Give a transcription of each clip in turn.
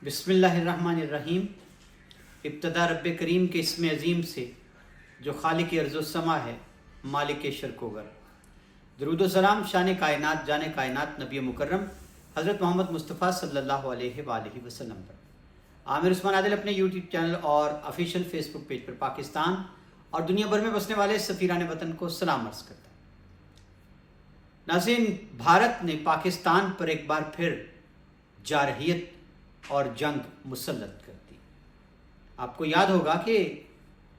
बिस्मिल्लाहिर्रहमानिर्रहीम। इब्तदा रब करीम के इसम अज़ीम से जो खालिक अर्ज़ व समा है, मालिक शर्कोगर। दरूद व सलाम शान कायनात जाने कायनात नबी मुकर्रम हज़रत मोहम्मद मुस्तफ़ा सल्लल्लाहु अलैहि वसल्लम पर। आमिर उस्मान आदिल अपने यूट्यूब चैनल और ऑफिशियल फेसबुक पेज पर पाकिस्तान और दुनिया भर में बसने वाले सफ़ीरान वतन को सलाम अर्ज़ करता है। नाज़रीन, भारत ने पाकिस्तान पर एक बार फिर जारहियत और जंग मुसल्लत कर दी। आपको याद होगा कि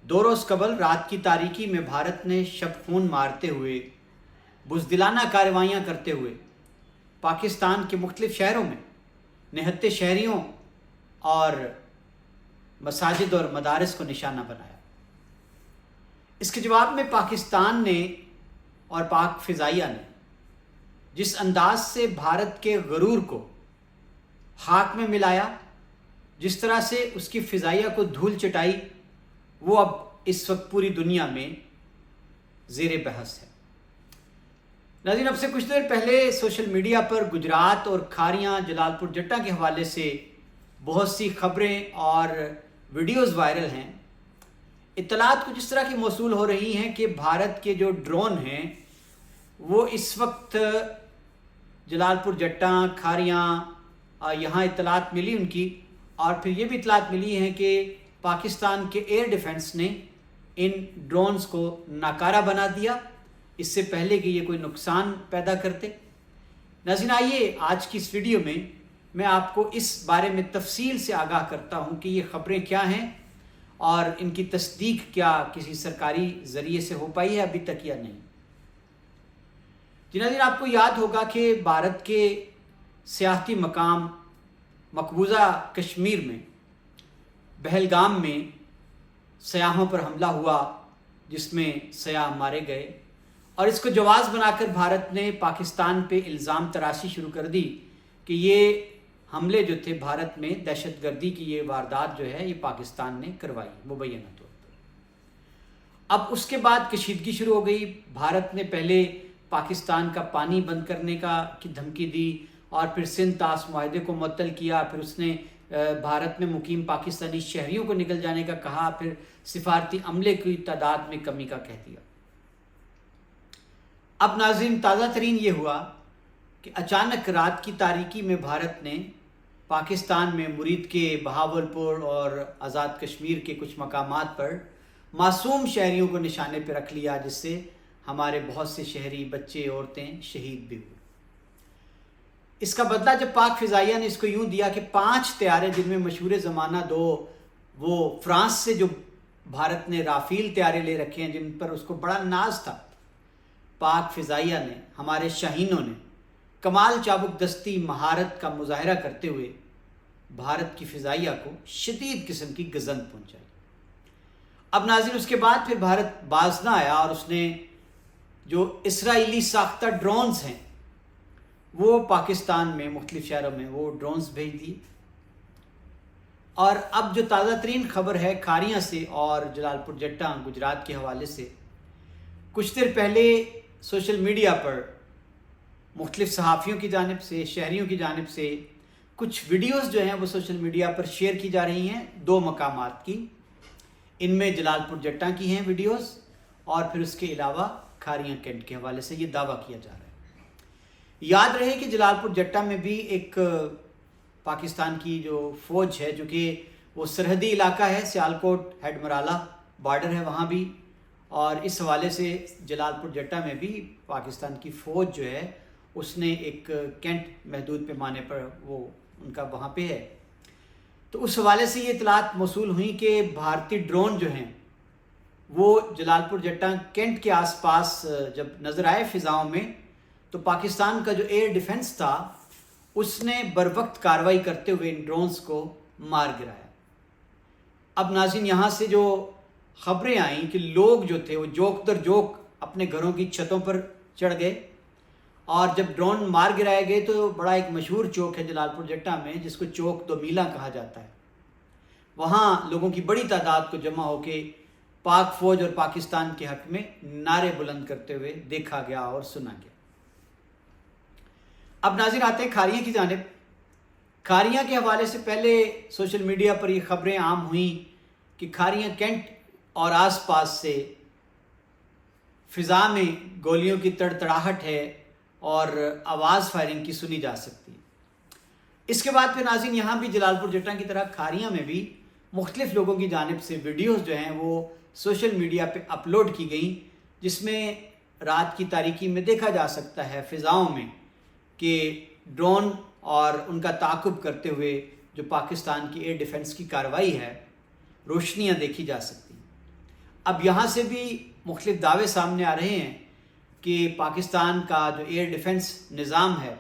2 रोज़ कबल रात की तारीकी में भारत ने शब खून मारते हुए, बुज़दिलाना कार्रवाइयाँ करते हुए पाकिस्तान के मुख्तलिफ शहरों में निहत्ते शहरियों और मसाजिद और मदारिस को निशाना बनाया। इसके जवाब में पाकिस्तान ने और पाक फ़िज़ाइया ने जिस अंदाज से भारत के गरूर को खाक में मिलाया, जिस तरह से उसकी फ़िज़ाइया को धूल चटाई, वो अब इस वक्त पूरी दुनिया में ज़ेर बहस है। नाज़रीन, अब से कुछ देर पहले सोशल मीडिया पर गुजरात और खारियाँ जलालपुर जट्टा के हवाले से बहुत सी खबरें और वीडियोज़ वायरल हैं। इत्तलात कुछ इस तरह की मौसूल हो रही हैं कि भारत के जो ड्रोन हैं वो इस वक्त जलालपुर जट्टा खारियाँ यहाँ इत्तलात मिली उनकी, और फिर ये भी इत्तलात मिली हैं कि पाकिस्तान के एयर डिफेंस ने इन ड्रोन्स को नाकारा बना दिया इससे पहले कि ये कोई नुकसान पैदा करते। नाज़रीन, आइए आज की इस वीडियो में मैं आपको इस बारे में तफसील से आगाह करता हूँ कि ये ख़बरें क्या हैं और इनकी तस्दीक क्या किसी सरकारी ज़रिए से हो पाई है अभी तक या नहीं। जी नाज़रीन, आपको याद होगा कि भारत के सियाहती मकाम मकबूजा कश्मीर में पहलगाम में सयाहों पर हमला हुआ जिसमें सयाह मारे गए, और इसको जवाज़ बनाकर भारत ने पाकिस्तान पे इल्ज़ाम तराशी शुरू कर दी कि ये हमले जो थे भारत में दहशतगर्दी की ये वारदात जो है ये पाकिस्तान ने करवाई मुबैना तौर पर। अब उसके बाद कशीदगी शुरू हो गई। भारत ने पहले पाकिस्तान का पानी बंद करने की धमकी दी और फिर सिंध तास मुआहदे को मुअत्तल किया। फिर उसने भारत में मुकीम पाकिस्तानी शहरियों को निकल जाने का कहा, फिर सिफारती अमले की तादाद में कमी का कह दिया। अब नाज़रीन, ताज़ा तरीन ये हुआ कि अचानक रात की तारीकी में भारत ने पाकिस्तान में मुरीद के बहावलपुर और आज़ाद कश्मीर के कुछ मकामात पर मासूम शहरियों को निशाने पर रख लिया, जिससे हमारे बहुत से शहरी बच्चे औरतें शहीद भी हुए। इसका बदला जब पाक फ़िज़ाइया ने इसको यूँ दिया कि 5 तैयारे जिनमें मशहूर ज़माना 2 वो फ्रांस से जो भारत ने राफ़ेल तैयारे ले रखे हैं जिन पर उसको बड़ा नाज था, पाक फ़िज़ाइया ने, हमारे शाहीनों ने कमाल चाबुक दस्ती महारत का मुजाहरा करते हुए भारत की फ़िज़ाइया को शदीद किस्म की गज़न पहुँचाई। अब नाज़रीन, उसके बाद फिर भारत बाज ना आया और उसने जो इसराइली साख्ता ड्रोन्स हैं वो पाकिस्तान में मुख्तलिफ शहरों में वो ड्रोन्स भेज दिए। और अब जो ताज़ा तरीन खबर है खारियाँ से और जलालपुर जट्टा गुजरात के हवाले से, कुछ देर पहले सोशल मीडिया पर मुख्तलिफ सहाफ़ियों की जानिब से, शहरियों की जानिब से कुछ वीडियोज़ जो हैं वो सोशल मीडिया पर शेयर की जा रही हैं 2 मकामात की। इनमें जलालपुर जट्टा की हैं वीडियोज़ और फिर उसके अलावा खारियाँ कैंट के हवाले से ये दावा किया जा रहा है। याद रहे कि जलालपुर जट्टा में भी एक पाकिस्तान की जो फ़ौज है, जो कि वो सरहदी इलाका है, सियालकोट हेडमराला बॉर्डर है वहाँ भी, और इस हवाले से जलालपुर जट्टा में भी पाकिस्तान की फ़ौज जो है उसने एक कैंट महदूद पैमाने पर वो उनका वहाँ पे है। तो उस हवाले से ये इत्तलात मौसूल हुई कि भारतीय ड्रोन जो हैं वो जलालपुर जट्टा कैंट के आसपास जब नज़र आए फ़िज़ाओं में, तो पाकिस्तान का जो एयर डिफेंस था उसने बरवक्त कार्रवाई करते हुए इन ड्रोन्स को मार गिराया। अब नाज़रीन, यहाँ से जो ख़बरें आईं कि लोग जो थे वो जोक दर जोक अपने घरों की छतों पर चढ़ गए, और जब ड्रोन मार गिराए गए तो बड़ा एक मशहूर चौक है जलालपुर जट्टा में जिसको चौक 2 मीला कहा जाता है। वहाँ लोगों की बड़ी तादाद को जमा होकर पाक फ़ौज और पाकिस्तान के हक़ में नारे बुलंद करते हुए देखा गया और सुना गया। अब नाज़रीन आते हैं खारियाँ की जानिब। کھاریاں کے حوالے سے پہلے سوشل میڈیا پر یہ خبریں عام ہوئیں کہ کھاریاں کینٹ اور آس پاس سے فضا میں گولیوں کی تڑتڑاہٹ ہے اور آواز فائرنگ کی سنی جا سکتی ہے۔ اس کے بعد پھر ناظرین یہاں بھی جلال پور جٹاں کی طرح کھاریاں میں بھی مختلف لوگوں کی جانب سے ویڈیوز جو ہیں وہ سوشل میڈیا پہ اپلوڈ کی گئیں، جس میں رات کی تاریکی میں دیکھا جا سکتا ہے فضاؤں میں کہ ڈرون اور ان کا تعاقب کرتے ہوئے جو پاکستان کی ایئر ڈیفنس کی کارروائی ہے، روشنیاں دیکھی جا سکتی ہیں۔ اب یہاں سے بھی مختلف دعوے سامنے آ رہے ہیں کہ پاکستان کا جو ایئر ڈیفنس نظام ہے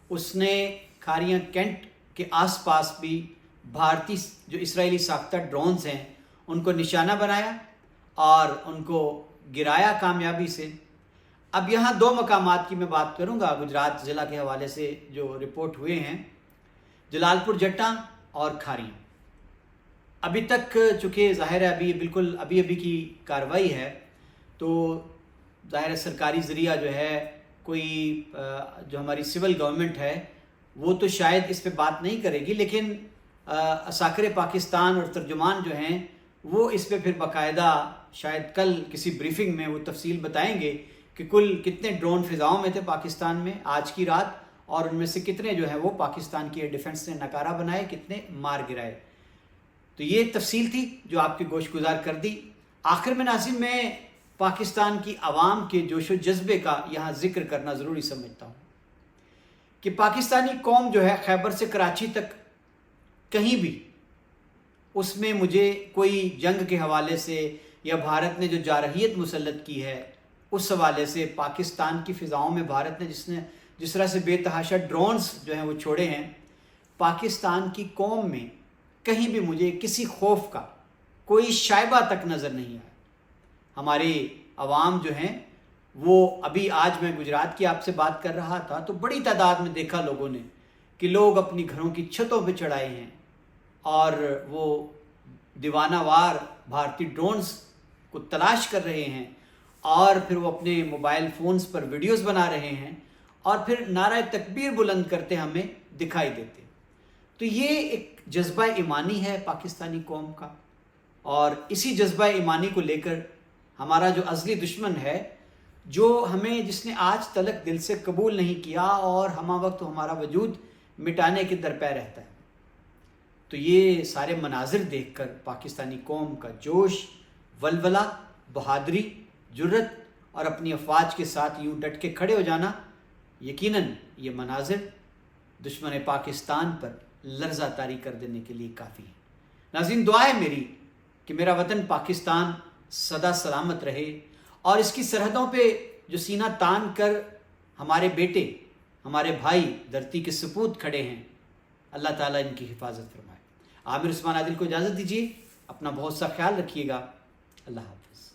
اس نے کھاریاں کینٹ کے آس پاس بھی بھارتی جو اسرائیلی ساختہ ڈرونز ہیں ان کو نشانہ بنایا اور ان کو گرایا کامیابی سے۔ اب یہاں دو مقامات کی میں بات کروں گا گجرات ضلع کے حوالے سے جو رپورٹ ہوئے ہیں، جلال پور جٹاں اور کھاریاں۔ ابھی تک چونکہ ظاہر ہے ابھی کی کارروائی ہے، تو ظاہر ہے سرکاری ذریعہ جو ہے کوئی جو ہماری سول گورنمنٹ ہے وہ تو شاید اس پہ بات نہیں کرے گی، لیکن اساکر پاکستان اور ترجمان جو ہیں وہ اس پہ پھر باقاعدہ شاید کل کسی بریفنگ میں وہ تفصیل بتائیں گے کہ کل کتنے ڈرون فضاؤں میں تھے پاکستان میں آج کی رات، اور ان میں سے کتنے جو ہیں وہ پاکستان کی ایئر ڈیفنس نے نکارہ بنائے، کتنے مار گرائے۔ تو یہ تفصیل تھی جو آپ کی گوش گزار کر دی۔ آخر میں ناظرین میں پاکستان کی عوام کے جوش و جذبے کا یہاں ذکر کرنا ضروری سمجھتا ہوں کہ پاکستانی قوم جو ہے خیبر سے کراچی تک کہیں بھی اس میں مجھے کوئی جنگ کے حوالے سے یا بھارت نے جو جارحیت مسلط کی ہے اس حوالے سے پاکستان کی فضاؤں میں بھارت نے جس طرح سے بے تحاشا ڈرونز جو ہیں وہ چھوڑے ہیں، پاکستان کی قوم میں کہیں بھی مجھے کسی خوف کا کوئی شائبہ تک نظر نہیں آیا۔ ہمارے عوام جو ہیں وہ ابھی آج میں گجرات کی آپ سے بات کر رہا تھا تو بڑی تعداد میں دیکھا لوگوں نے کہ لوگ اپنی گھروں کی چھتوں پہ چڑھائے ہیں اور وہ دیوانہ وار بھارتی ڈرونز کو تلاش کر رہے ہیں، اور پھر وہ اپنے موبائل فونز پر ویڈیوز بنا رہے ہیں اور پھر نعرہ تکبیر بلند کرتے ہمیں دکھائی دیتے۔ تو یہ ایک جذبہ ایمانی ہے پاکستانی قوم کا، اور اسی جذبہ ایمانی کو لے کر ہمارا جو ازلی دشمن ہے، جس نے آج تلک دل سے قبول نہیں کیا اور ہمہ وقت ہمارا وجود مٹانے کے درپے رہتا ہے، تو یہ سارے مناظر دیکھ کر پاکستانی قوم کا جوش، ولولہ، بہادری، جرت اور اپنی افواج کے ساتھ یوں ڈٹ کے کھڑے ہو جانا، یقیناً یہ مناظر دشمن پاکستان پر لرزہ طاری کر دینے کے لیے کافی ہے۔ ناظرین دعا ہے میری کہ میرا وطن پاکستان سدا سلامت رہے، اور اس کی سرحدوں پہ جو سینہ تان کر ہمارے بیٹے، ہمارے بھائی دھرتی کے سپوت کھڑے ہیں، اللہ تعالیٰ ان کی حفاظت فرمائے۔ عامر عثمان عادل کو اجازت دیجیے، اپنا بہت سا خیال رکھیے گا، اللہ حافظ۔